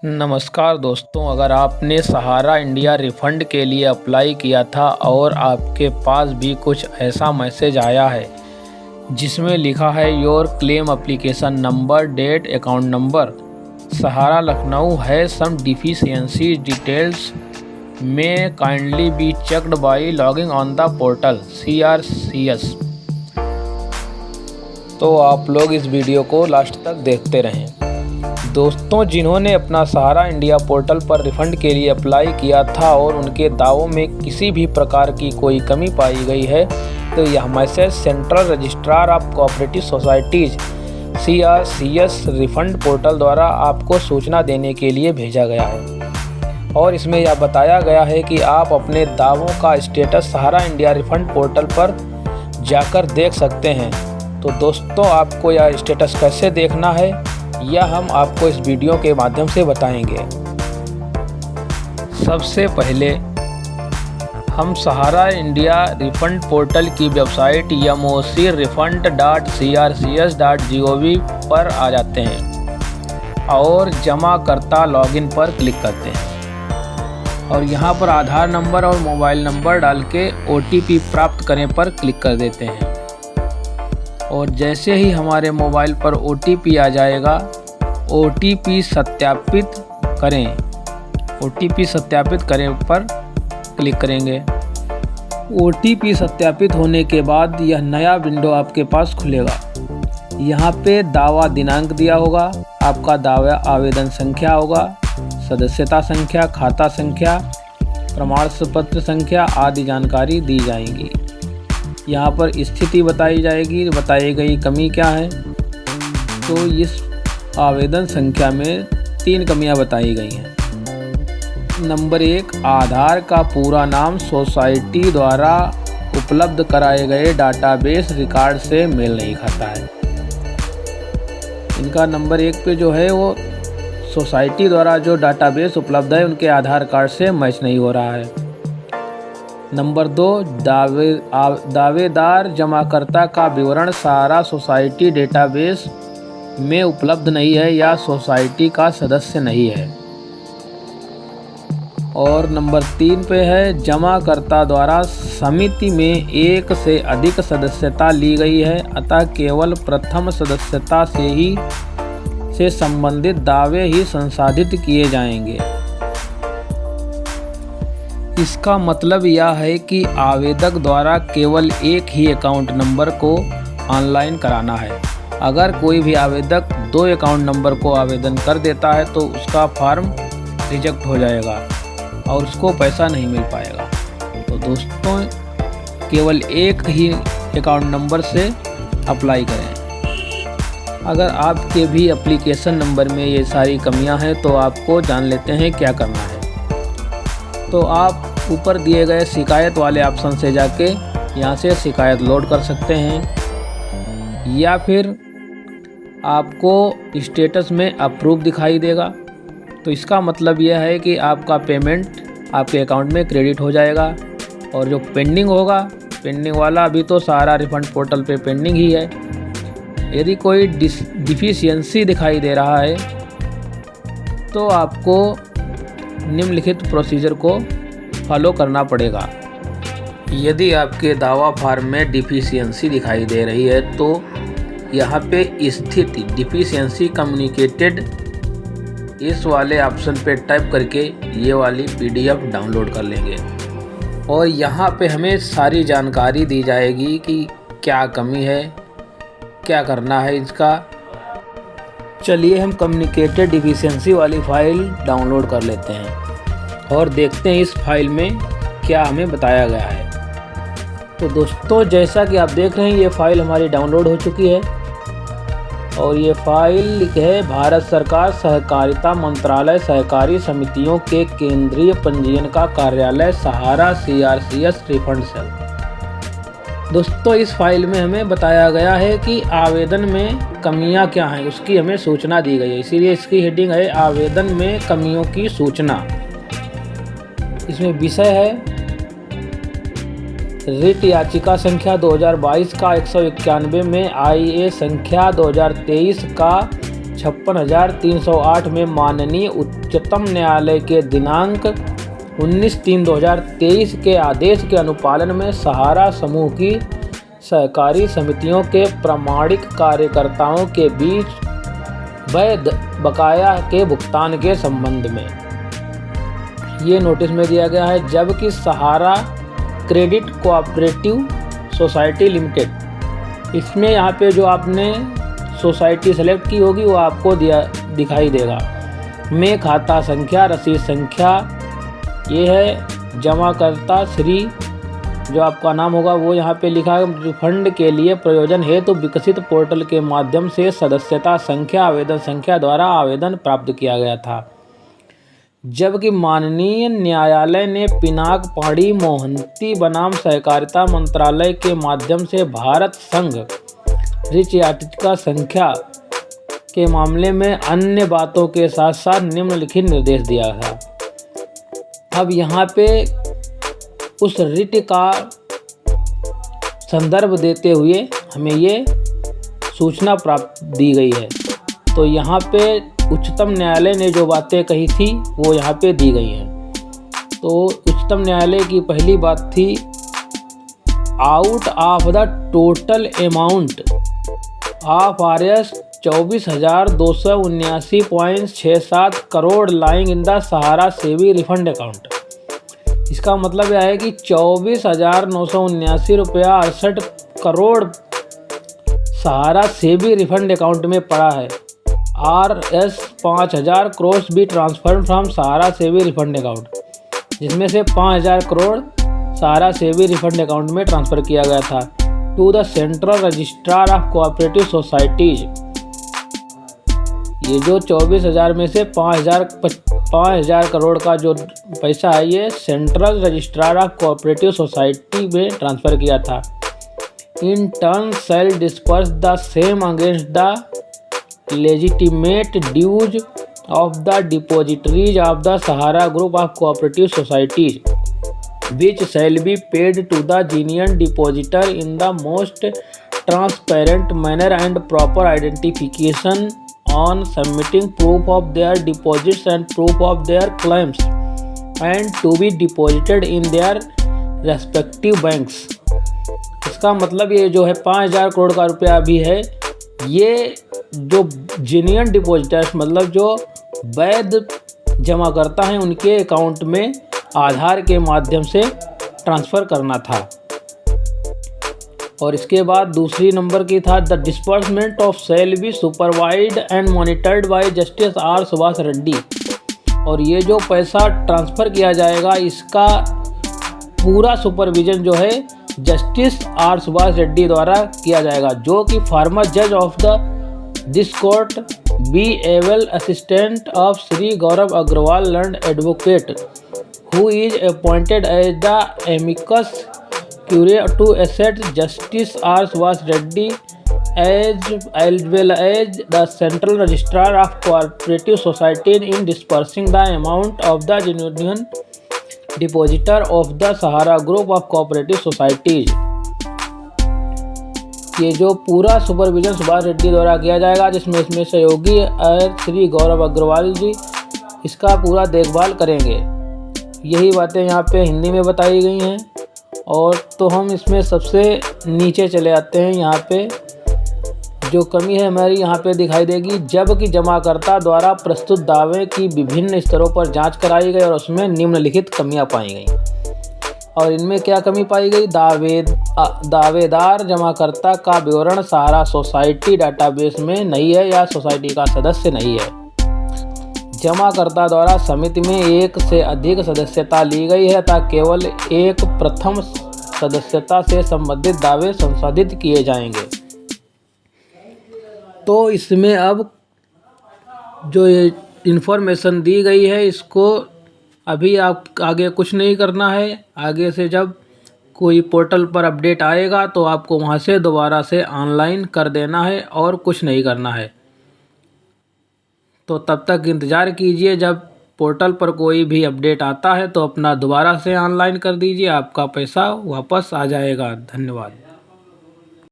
नमस्कार दोस्तों, अगर आपने सहारा इंडिया रिफ़ंड के लिए अप्लाई किया था और आपके पास भी कुछ ऐसा मैसेज आया है जिसमें लिखा है your claim application number date account number Sahara Lucknow है सम डिफिशियंसी डिटेल्स में kindly be checked by logging on the portal CRCS। तो आप लोग इस वीडियो को लास्ट तक देखते रहें। दोस्तों, जिन्होंने अपना सहारा इंडिया पोर्टल पर रिफ़ंड के लिए अप्लाई किया था और उनके दावों में किसी भी प्रकार की कोई कमी पाई गई है तो यह message central registrar of cooperative societies CRCS refund portal द्वारा आपको सूचना देने के लिए भेजा गया है और इसमें यह बताया गया है कि आप अपने दावों का स्टेटस सहारा इंडिया रिफ़ंड पोर्टल पर जाकर देख सकते हैं। तो दोस्तों, आपको यह स्टेटस कैसे देखना है यह हम आपको इस वीडियो के माध्यम से बताएंगे। सबसे पहले हम सहारा इंडिया रिफ़ंड पोर्टल की वेबसाइट mocrefund.crcs.gov पर आ जाते हैं और जमाकर्ता लॉगिन पर क्लिक करते हैं और यहां पर आधार नंबर और मोबाइल नंबर डाल के OTP प्राप्त करें पर क्लिक कर देते हैं और जैसे ही हमारे मोबाइल पर OTP आ जाएगा OTP सत्यापित करें पर क्लिक करेंगे। OTP सत्यापित होने के बाद यह नया विंडो आपके पास खुलेगा। यहाँ पे दावा दिनांक दिया होगा, आपका दावा आवेदन संख्या होगा, सदस्यता संख्या, खाता संख्या, प्रमाण पत्र संख्या आदि जानकारी दी जाएंगी। यहाँ पर स्थिति बताई जाएगी, बताई गई कमी क्या है। तो इस आवेदन संख्या में 3 कमियाँ बताई गई हैं। नंबर 1, आधार का पूरा नाम सोसाइटी द्वारा उपलब्ध कराए गए डाटाबेस रिकॉर्ड से मेल नहीं खाता है। इनका नंबर 1 पे जो है वो सोसाइटी द्वारा जो डाटाबेस उपलब्ध है उनके आधार कार्ड से मैच नहीं हो रहा है। नंबर 2, दावेदार जमाकर्ता का विवरण सहारा सोसाइटी डेटाबेस में उपलब्ध नहीं है या सोसाइटी का सदस्य नहीं है। और नंबर 3 पे है जमाकर्ता द्वारा समिति में 1 से अधिक सदस्यता ली गई है, अतः केवल प्रथम सदस्यता से संबंधित दावे ही संसाधित किए जाएंगे। इसका मतलब यह है कि आवेदक द्वारा केवल एक ही अकाउंट नंबर को ऑनलाइन कराना है। अगर कोई भी आवेदक 2 अकाउंट नंबर को आवेदन कर देता है तो उसका फॉर्म रिजेक्ट हो जाएगा और उसको पैसा नहीं मिल पाएगा। तो दोस्तों, केवल एक ही अकाउंट नंबर से अप्लाई करें। अगर आपके भी एप्लीकेशन नंबर में ये सारी कमियां हैं तो आपको जान लेते हैं क्या करना है। तो आप ऊपर दिए गए शिकायत वाले ऑप्शन से जाके यहाँ से शिकायत लोड कर सकते हैं या फिर आपको स्टेटस में अप्रूव दिखाई देगा। तो इसका मतलब यह है कि आपका पेमेंट आपके अकाउंट में क्रेडिट हो जाएगा और जो पेंडिंग होगा, पेंडिंग वाला अभी तो सहारा रिफ़ंड पोर्टल पे पेंडिंग ही है। यदि कोई डिफिशियंसी दिखाई दे रहा है तो आपको निम्नलिखित प्रोसीजर को फॉलो करना पड़ेगा। यदि आपके दावा फॉर्म में डिफिशियंसी दिखाई दे रही है तो यहाँ पे स्थित डिफिशियंसी कम्युनिकेटेड इस वाले ऑप्शन पे टाइप करके ये वाली PDF डाउनलोड कर लेंगे और यहाँ पे हमें सारी जानकारी दी जाएगी कि क्या कमी है, क्या करना है इसका। चलिए हम कम्युनिकेटेड डिफिशियंसी वाली फ़ाइल डाउनलोड कर लेते हैं और देखते हैं इस फाइल में क्या हमें बताया गया है। तो दोस्तों, जैसा कि आप देख रहे हैं ये फ़ाइल हमारी डाउनलोड हो चुकी है और ये फाइल है भारत सरकार सहकारिता मंत्रालय सहकारी समितियों के केंद्रीय पंजीयन का कार्यालय सहारा CRCS रिफ़ंड सेल। दोस्तों, इस फाइल में हमें बताया गया है कि आवेदन में कमियां क्या हैं उसकी हमें सूचना दी गई है, इसीलिए इसकी हेडिंग है आवेदन में कमियों की सूचना। इसमें विषय है रिट याचिका संख्या 2022 का 191 में IA संख्या 2023 का 56,308 में माननीय उच्चतम न्यायालय के दिनांक 19/3/2023 के आदेश के अनुपालन में सहारा समूह की सहकारी समितियों के प्रामाणिक कार्यकर्ताओं के बीच वैध बकाया के भुगतान के संबंध में ये नोटिस में दिया गया है। जबकि सहारा क्रेडिट कोऑपरेटिव सोसाइटी लिमिटेड, इसमें यहाँ पे जो आपने सोसाइटी सेलेक्ट की होगी वो आपको दिखाई देगा। में खाता संख्या, रसीद संख्या ये है, जमाकर्ता श्री जो आपका नाम होगा वो यहाँ पे लिखा है। रिफंड के लिए प्रयोजन हेतु विकसित पोर्टल के माध्यम से सदस्यता संख्या, आवेदन संख्या द्वारा आवेदन प्राप्त किया गया था। जबकि माननीय न्यायालय ने पिनाक पाड़ी मोहंती बनाम सहकारिता मंत्रालय के माध्यम से भारत संघ रिच याचिका संख्या के मामले में अन्य बातों के साथ साथ निम्नलिखित निर्देश दिया था। अब यहाँ पे उस रिट का संदर्भ देते हुए हमें ये सूचना प्राप्त दी गई है। तो यहाँ पे उच्चतम न्यायालय ने जो बातें कही थी वो यहाँ पे दी गई हैं। तो उच्चतम न्यायालय की पहली बात थी, out of the total amount of Rs 24,279.67 crore lying in the Sahara SEBI refund account. इसका मतलब यह है कि 24,979 रुपया 68 करोड़ सहारा सेवी रिफंड अकाउंट में पड़ा है। Rs 5,000 crore be transfer from Sahara SEBI refund account, जिसमें से 5,000 करोड़ सहारा सेवी रिफंड अकाउंट में ट्रांसफ़र किया गया था to the central registrar of cooperative societies. ये जो 24,000 में से 5,000 करोड़ का जो पैसा है ये central registrar of cooperative society में ट्रांसफ़र किया था। In turn shall disperse the same against the legitimate dues of the depositories of the Sahara Group of Cooperative Societies, which shall be paid to the genuine depositor in the most transparent manner and proper identification on submitting proof of their deposits and proof of their claims, and to be deposited in their respective banks। इसका मतलब ये जो है 5,000 करोड़ का रुपया भी है, ये जो जेन्युइन डिपॉजिटर्स मतलब जो वैध जमा करता है उनके अकाउंट में आधार के माध्यम से ट्रांसफ़र करना था। और इसके बाद दूसरी नंबर की था, the disbursement of shall be supervised and monitored by justice R Subhash Reddy. और ये जो पैसा ट्रांसफ़र किया जाएगा इसका पूरा सुपरविजन जो है जस्टिस आर सुभाष रेड्डी द्वारा किया जाएगा, जो कि फॉर्मर जज of the this court be able assistant of Shri Gaurav Agarwal learned advocate who is appointed as the amicus curiae to assist justice R Subhash Reddy as well as the central registrar of cooperative society in dispersing the amount of the genuine depositor of the Sahara Group of Cooperative Societies। ये जो पूरा supervision Subhash Reddy द्वारा किया जाएगा, जिसमें इसमें सहयोगी श्री गौरव अग्रवाल जी इसका पूरा देखभाल करेंगे। यही बातें यहाँ पे हिंदी में बताई गई हैं। और तो हम इसमें सबसे नीचे चले आते हैं। यहाँ पे जो कमी है हमारी यहाँ पे दिखाई देगी, जबकि जमाकर्ता द्वारा प्रस्तुत दावे की विभिन्न स्तरों पर जांच कराई गई और उसमें निम्नलिखित कमियां पाई गई। और इनमें क्या कमी पाई गई? दावेदार जमाकर्ता का विवरण सहारा सोसाइटी डाटाबेस में नहीं है या सोसाइटी का सदस्य नहीं है। जमाकर्ता द्वारा समिति में एक से अधिक सदस्यता ली गई है अतः केवल एक प्रथम सदस्यता से संबंधित दावे संशोधित किए जाएंगे। तो इसमें अब जो ये इन्फॉर्मेशन दी गई है इसको अभी आप आगे कुछ नहीं करना है। आगे से जब कोई पोर्टल पर अपडेट आएगा तो आपको वहाँ से दोबारा से ऑनलाइन कर देना है और कुछ नहीं करना है। तो तब तक इंतज़ार कीजिए, जब पोर्टल पर कोई भी अपडेट आता है तो अपना दोबारा से ऑनलाइन कर दीजिए, आपका पैसा वापस आ जाएगा। धन्यवाद।